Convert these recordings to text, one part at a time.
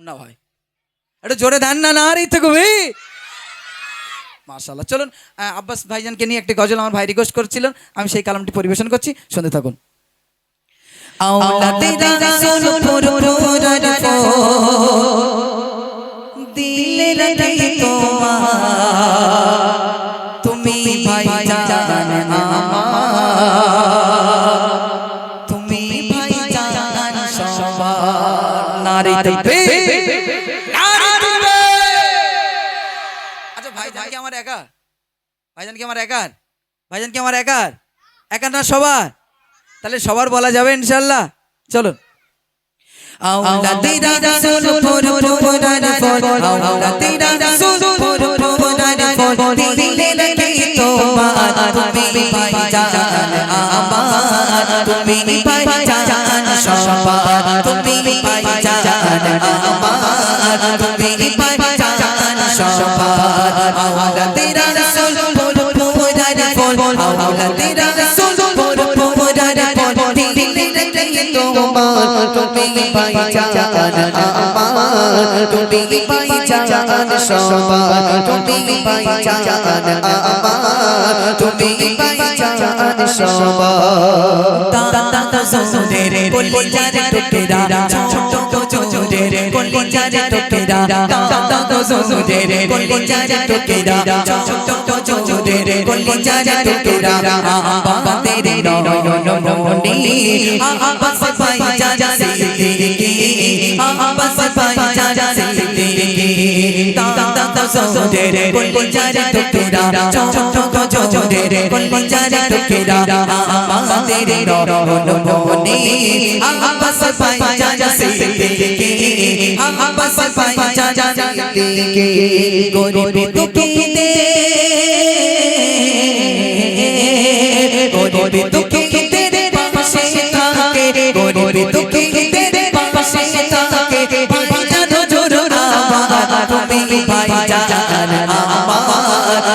না ভাই, একটু জোরে ধান না, নারী তাকবীর। মাশাআল্লাহ। চলুন আব্বাস ভাইজানকে নিয়ে একটা গজল আমার ভাই রিকোয়েস্ট করছিলেন, আমি সেই কালামটি পরিবেশন করছি, শুনতে থাকুন। আওলাদে রাসূল ফুরফুরার দিলে রাখি তোমার, তুমি ভাইজান আমার, তুমি ভাইজান সবার। নারী তাকবীর, নারী তাকবীর। আচ্ছা ভাইজান কি আমার একা? ভাইজান কি আমার একার? ভাইজান কি আমার একার? একার না সবার? তাহলে সবার বলা যাবে ইনশাআল্লাহ। চলুন। আওলাদে রাসূল ফুরফুরার ফল, আওলাদে রাসূল ফুরফুরার ফল, দিলে রাখি তোমার, তুমি ভাইজান আমার, তুমি ভাইজান সবার, তুমি ভাইজান আমার, তুমি ভাইজান সবার। আওলাদে রাসূল ফুরফুরার ফল, আওলাদে রাসূল ফুরফুরার ফল, দিলে রাখি তোমার, তুমি ভাইজান আমার, তুমি ভাইজান সবার, তুমি ভাইজান আমার, তুমি ভাইজান সবার। দাদা জোরের কলিজার টুকরা, ছোট জোরের কলিজার টুকরা, দাদা জোরের কলিজার টুকরা, ছোট জোরের কলিজার টুকরা, আমাদের নয়ন মনি আব্বাস ভাইজান সিদ্দিকী, আব্বাস ভাইজান সিদ্দিকী, দাদা জোরের কলিজার টুকরা, ছোট জোরের কলিজার টুকরা, আমাদের নয়ন মনি আব্বাস ভাইজান সিদ্দিকী, আব্বাস ভাইজান সিদ্দিকী। গরিব দুঃখীদের পাশে থাকে, গরিব দুঃখীদের পাশে থাকে, ভাইজান জোর আমার, তুমি ভাইজান আমার,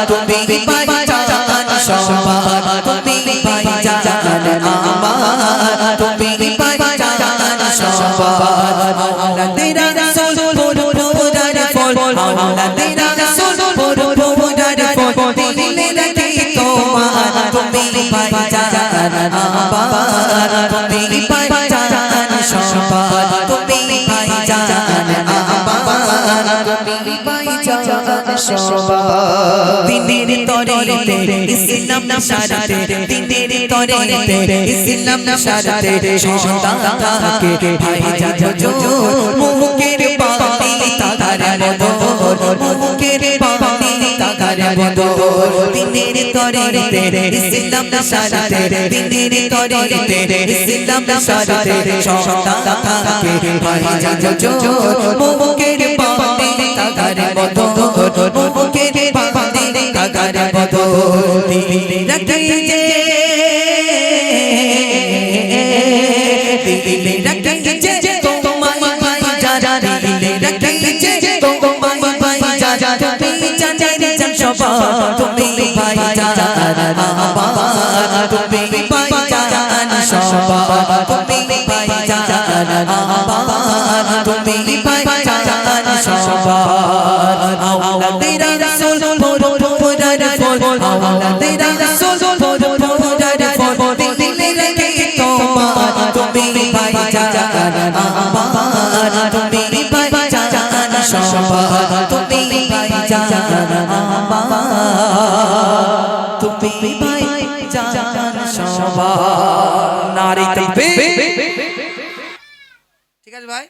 তুমি ভাইজান সবার, তুমি ভাইজান আমার, তুমি ভাইজান সবার। আওলাদে রাসূল ফুরফুরার ফল, আওলাদে রাসূল ফুরফুরার ফল, দিলে রাখি তোমার, তুমি ভাইজান আমার, তুমি ভাইজান সবার, তুমি ভাইজান আমার, তুমি ভাইজান সবার। দিনের তরেতে ইসলাম সারাতে, দিনের তরেতে ইসলাম সারাতে, সন্তান থাকে ভাইজান জোর, মুখের পানি তাকার বদর, মুখের পানি তাকার বদর। দিনের তরেতে ইসলাম সারাতে, দিনের তরেতে ইসলাম সারাতে, সন্তান থাকে ভাইজান জোর, মুখের পানি তাকার বদর, মুখের পানি তাকার বদর। দিলে রাখি যে, দিলে রাখি যে তোমায় ভাইজান, দিলে রাখি যে তোমায় ভাইজান, তুমি জানের জান সবার, তুমি ভাইজান আমার, তুমি ভাইজান সবার, তুমি ভাইজান আমার, তুমি ভাইজান সবার। আওলাদে রাসূল ফুরফুরার ফল, আওলাদে রাসূল ফুরফুরার ফল, দিলে রাখি তোমার, তুমি ভাইজান আমার, তুমি ভাইজান সবার, তুমি ভাইজান আমার, তুমি ভাইজান সবার। নারী তাকবীর। ঠিক আছে ভাই।